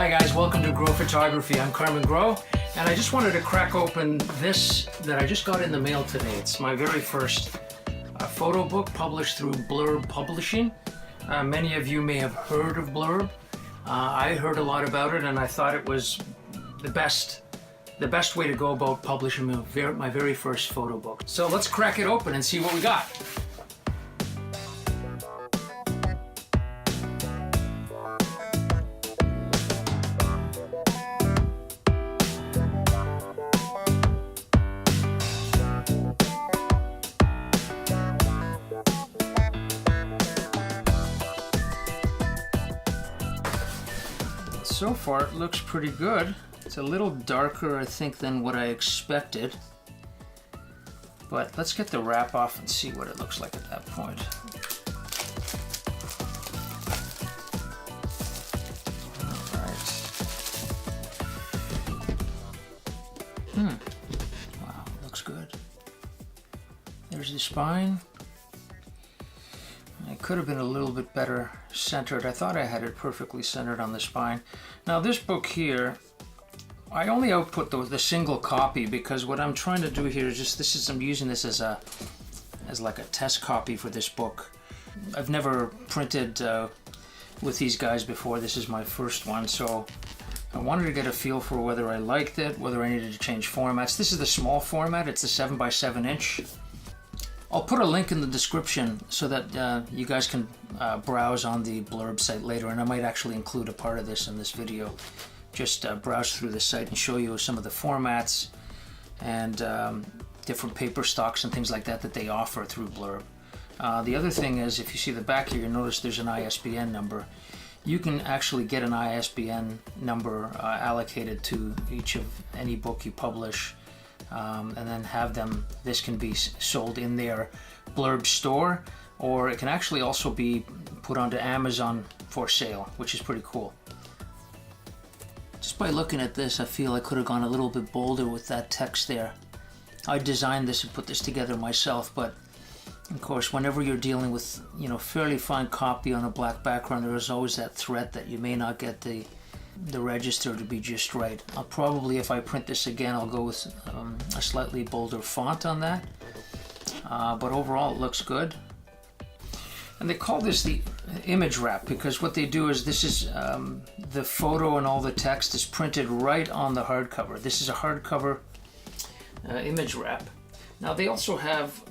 Hi guys, welcome to Grow Photography. I'm Carmine Groe, and I just wanted to crack open this that I just got in the mail today. It's my very first photo book published through Blurb Publishing. Many of you may have heard of Blurb. I heard a lot about it, and I thought it was the best way to go about publishing my very first photo book. So let's crack it open and see what we got. So far it looks pretty good. It's a little darker, I think, than what I expected. But let's get the wrap off and see what it looks like at that point. Alright. Wow, looks good. There's the spine. It could have been a little bit better centered. I thought I had it perfectly centered on the spine. Now this book here, I only output the single copy because what I'm trying to do here is just I'm using this as like a test copy for this book. I've never printed with these guys before. This is my first one, so I wanted to get a feel for whether I liked it, whether I needed to change formats. This is the small format. It's the 7x7 inch. I'll put a link in the description so that you guys can browse on the Blurb site later, and I might actually include a part of this in this video. Just browse through the site and show you some of the formats and different paper stocks and things like that that they offer through Blurb. The other thing is, if you see the back here, you'll notice there's an ISBN number. You can actually get an ISBN number allocated to any book you publish. And then have them, this can be sold in their Blurb store, or it can actually also be put onto Amazon for sale, which is pretty cool. Just by looking at this, I feel I could have gone a little bit bolder with that text there. I designed this and put this together myself, but of course whenever you're dealing with fairly fine copy on a black background, there is always that threat that you may not get the register to be just right. I'll probably, if I print this again, I'll go with a slightly bolder font on that. But overall, it looks good. And they call this the image wrap because what they do is this is the photo and all the text is printed right on the hardcover. This is a hardcover image wrap. Now they also have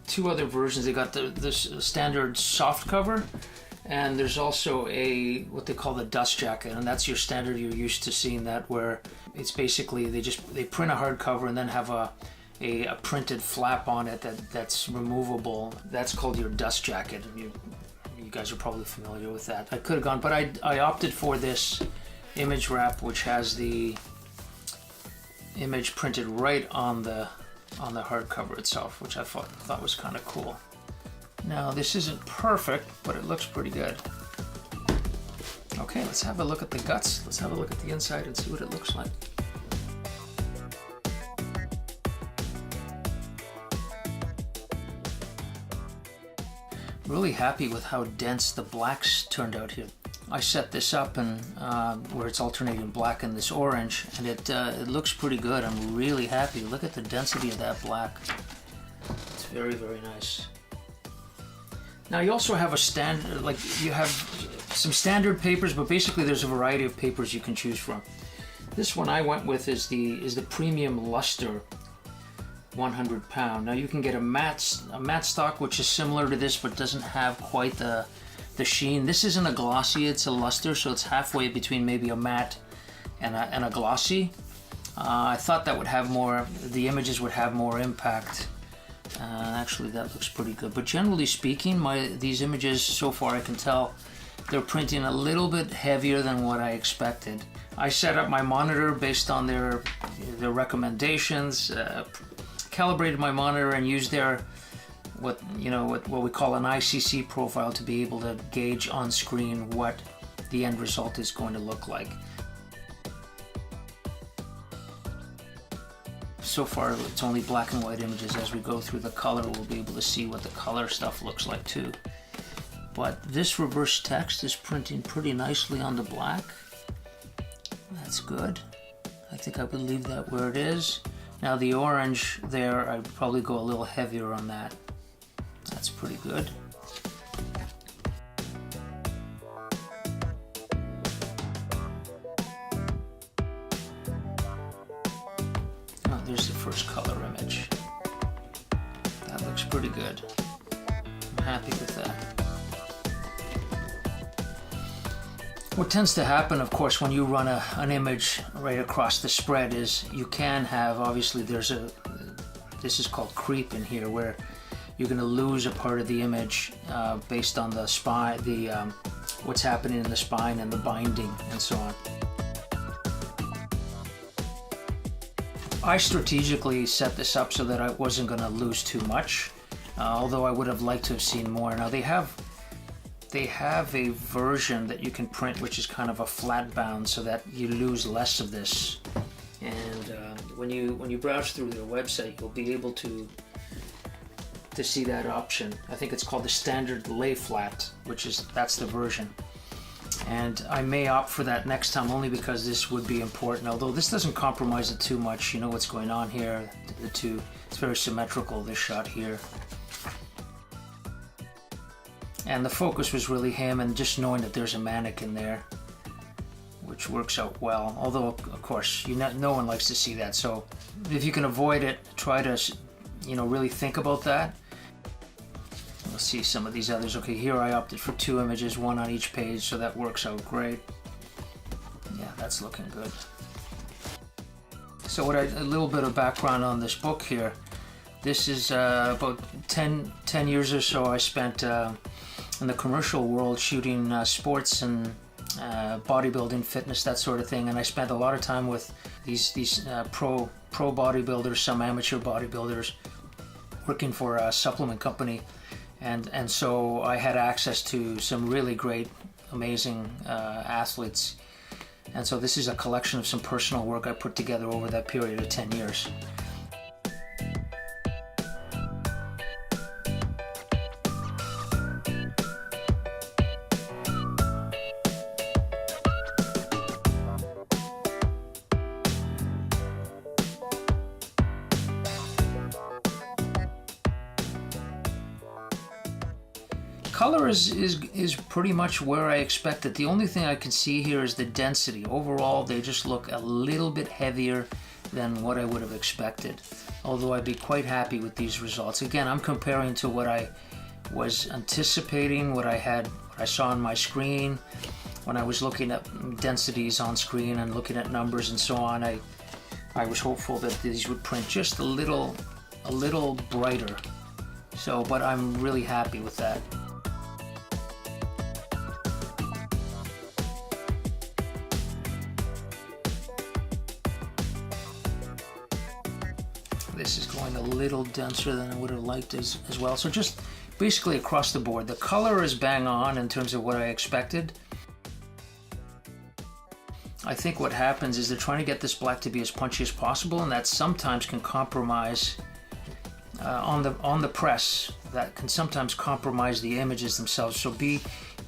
two other versions. They got the standard soft cover, and there's also what they call the dust jacket, and that's your standard. You're used to seeing that, where it's basically they print a hardcover and then have a printed flap on it that's removable. That's called your dust jacket. You guys are probably familiar with that. I could have gone, but I opted for this image wrap, which has the image printed right on the hardcover itself, which I thought was kind of cool. Now this isn't perfect, but it looks pretty good. Okay, let's have a look at the guts. Let's have a look at the inside and see what it looks like. Really happy with how dense the blacks turned out here. I set this up and where it's alternating black and this orange, and it looks pretty good. I'm really happy. Look at the density of that black. It's very, very nice. Now you also have you have some standard papers, but basically there's a variety of papers you can choose from. This one I went with is the Premium Luster 100 pound. Now you can get a matte stock, which is similar to this but doesn't have quite the sheen. This isn't a glossy, it's a luster, so it's halfway between maybe a matte and a glossy. I thought that would have the images would have more impact. Actually that looks pretty good, but generally speaking, these images so far I can tell they're printing a little bit heavier than what I expected. I set up my monitor based on their recommendations, calibrated my monitor and used what we call an ICC profile to be able to gauge on screen what the end result is going to look like. So far it's only black and white images. As we go through the color, we'll be able to see what the color stuff looks like too. But this reverse text is printing pretty nicely on the black. That's good. I think I would leave that where it is. Now the orange there, I'd probably go a little heavier on that. That's pretty good. Oh, there's the first color image. That looks pretty good. I'm happy with that. What tends to happen, of course, when you run an image right across the spread is you can have, obviously this is called creep in here, where you're going to lose a part of the image based on the spine, what's happening in the spine and the binding and so on. I strategically set this up so that I wasn't going to lose too much, although I would have liked to have seen more. Now they have a version that you can print which is kind of a flat bound so that you lose less of this, and when you browse through their website you'll be able to see that option. I think it's called the standard lay flat, that's the version, and I may opt for that next time only because this would be important, although this doesn't compromise it too much. You know what's going on here, it's very symmetrical, this shot here. And the focus was really him, and just knowing that there's a mannequin there, which works out well. Although, of course, no one likes to see that. So if you can avoid it, try to, really think about that. We'll see some of these others. Okay, here I opted for 2 images, 1 on each page, so that works out great. Yeah, that's looking good. So a little bit of background on this book here. This is about 10 years or so I spent in the commercial world shooting sports and bodybuilding, fitness, that sort of thing, and I spent a lot of time with these pro bodybuilders, some amateur bodybuilders, working for a supplement company, and so I had access to some really great, amazing athletes, and so this is a collection of some personal work I put together over that period of 10 years. Color is pretty much where I expected. The only thing I can see here is the density. Overall, they just look a little bit heavier than what I would have expected. Although I'd be quite happy with these results. Again, I'm comparing to what I was anticipating, what I saw on my screen when I was looking at densities on screen and looking at numbers and so on. I was hopeful that these would print just a little brighter. So, but I'm really happy with that. This is going a little denser than I would have liked as well. So just basically across the board, the color is bang on in terms of what I expected. I think what happens is they're trying to get this black to be as punchy as possible, and that sometimes can compromise on the press. That can sometimes compromise the images themselves. So be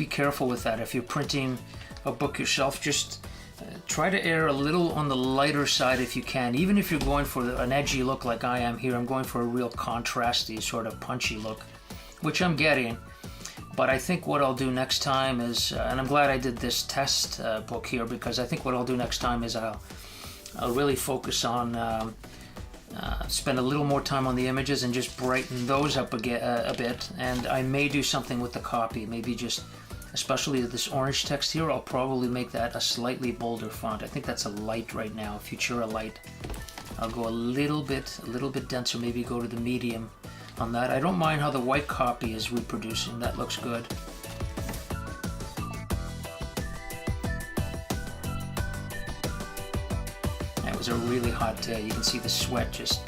careful with that. If you're printing a book yourself, just try to err a little on the lighter side if you can. Even if you're going for an edgy look like I am here, I'm going for a real contrasty sort of punchy look, which I'm getting. But I think what I'll do next time is, and I'm glad I did this test book here, because I think what I'll do next time is I'll really focus on, spend a little more time on the images and just brighten those up a bit. And I may do something with the copy, maybe just, especially this orange text here, I'll probably make that a slightly bolder font. I think that's a light right now, Futura light. I'll go a little bit denser, maybe go to the medium on that. I don't mind how the white copy is reproducing, that looks good. It was a really hot day. You can see the sweat, just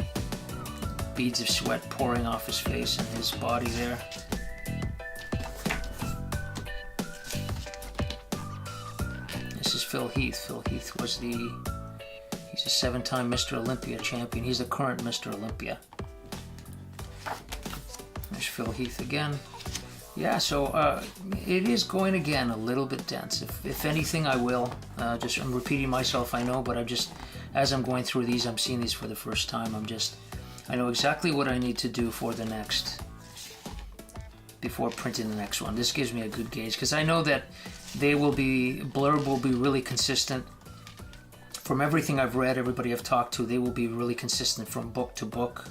beads of sweat pouring off his face and his body there. This is Phil Heath. Phil Heath was he's a 7-time Mr. Olympia champion. He's the current Mr. Olympia. There's Phil Heath again. yeah, so it is going again a little bit dense. If anything, I will. I'm repeating myself, I know, but as I'm going through these, I'm seeing these for the first time. I know exactly what I need to do for the next, before printing the next one. This gives me a good gauge, because I know that Blurb will be really consistent. From everything I've read, everybody I've talked to, they will be really consistent from book to book.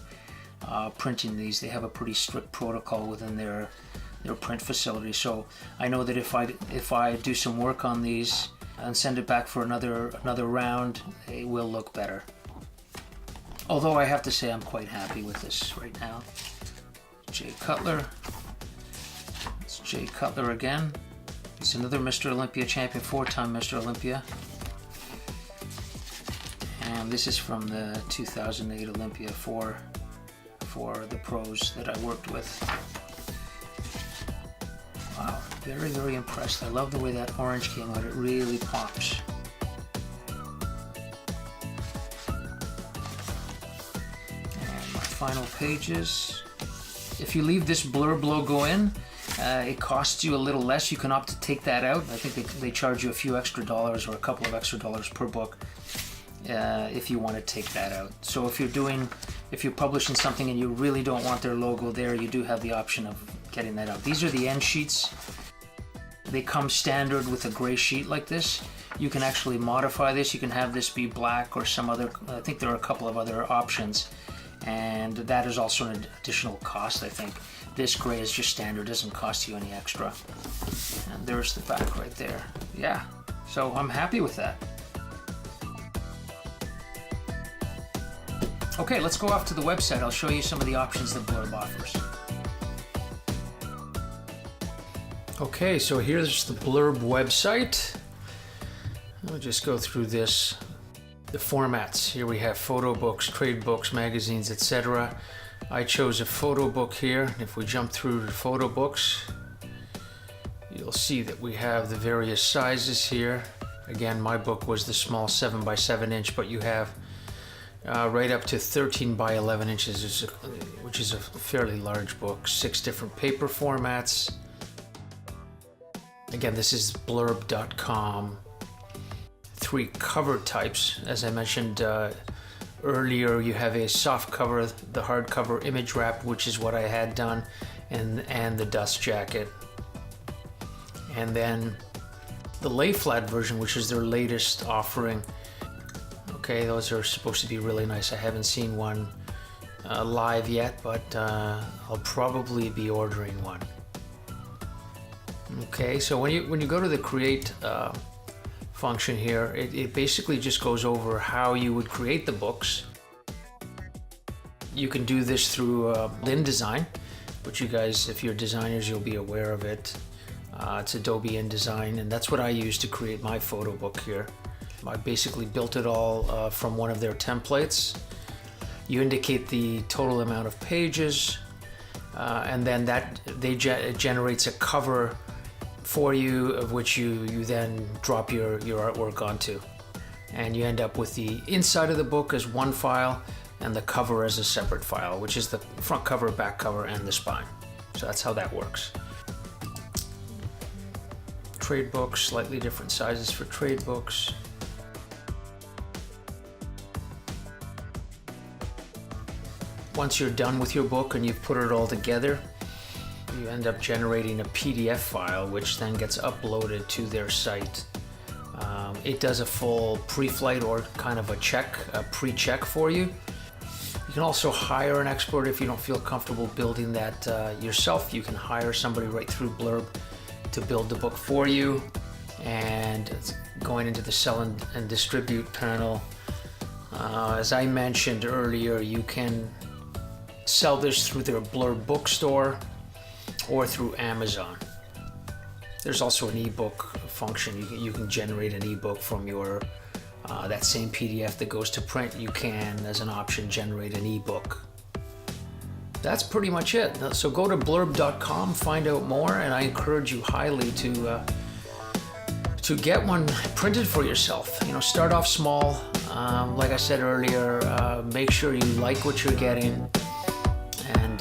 Printing these, they have a pretty strict protocol within their print facility. So I know that if I do some work on these and send it back for another round, it will look better. Although I have to say I'm quite happy with this right now. Jay Cutler. It's Jay Cutler again. He's another Mr. Olympia champion, 4-time Mr. Olympia. And this is from the 2008 Olympia for the pros that I worked with. Wow, very, very impressed. I love the way that orange came out. It really pops. And my final pages. If you leave this Blurb logo in, it costs you a little less. You can opt to take that out. I think they charge you a few extra dollars or a couple of extra dollars per book if you want to take that out. So if you're publishing something and you really don't want their logo there, you do have the option of getting that out. These are the end sheets. They come standard with a gray sheet like this. You can actually modify this. You can have this be black or some other, I think there are a couple of other options, and that is also an additional cost, I think. This gray is just standard, doesn't cost you any extra. And there's the back right there. Yeah, so I'm happy with that. Okay, let's go off to the website. I'll show you some of the options that Blurb offers. Okay, so here's the Blurb website. I'll just go through this. The formats. Here we have photo books, trade books, magazines, etc. I chose a photo book here. If we jump through the photo books, you'll see that we have the various sizes here. Again, my book was the small 7x7 inch, but you have right up to 13 by 11 inches, which is a fairly large book. 6 different paper formats. Again, this is blurb.com. 3 cover types. As I mentioned earlier, you have a soft cover, the hardcover image wrap, which is what I had done, and the dust jacket. And then the lay flat version, which is their latest offering. Okay, those are supposed to be really nice. I haven't seen one live yet, but I'll probably be ordering one. Okay, so when you go to the create function here, it basically just goes over how you would create the books. You can do this through InDesign, which you guys, if you're designers, you'll be aware of it. It's Adobe InDesign, and that's what I use to create my photo book here. I basically built it all from one of their templates. You indicate the total amount of pages, and then it generates a cover for you, of which you then drop your artwork onto. And you end up with the inside of the book as one file and the cover as a separate file, which is the front cover, back cover, and the spine. So that's how that works. Trade books, slightly different sizes for trade books. Once you're done with your book and you've put it all together, you end up generating a PDF file, which then gets uploaded to their site. It does a full pre-flight or kind of a pre-check for you. You can also hire an expert if you don't feel comfortable building that yourself. You can hire somebody right through Blurb to build the book for you. And going into the sell and distribute panel, as I mentioned earlier, you can sell this through their Blurb bookstore or through Amazon. There's also an ebook function. You can generate an ebook from your that same PDF that goes to print. You can, as an option, generate an ebook. That's pretty much it. So go to blurb.com, find out more, and I encourage you highly to get one printed for yourself. You know, start off small. Like I said earlier, make sure you like what you're getting, and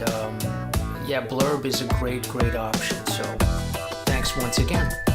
yeah, Blurb is a great option. So thanks once again.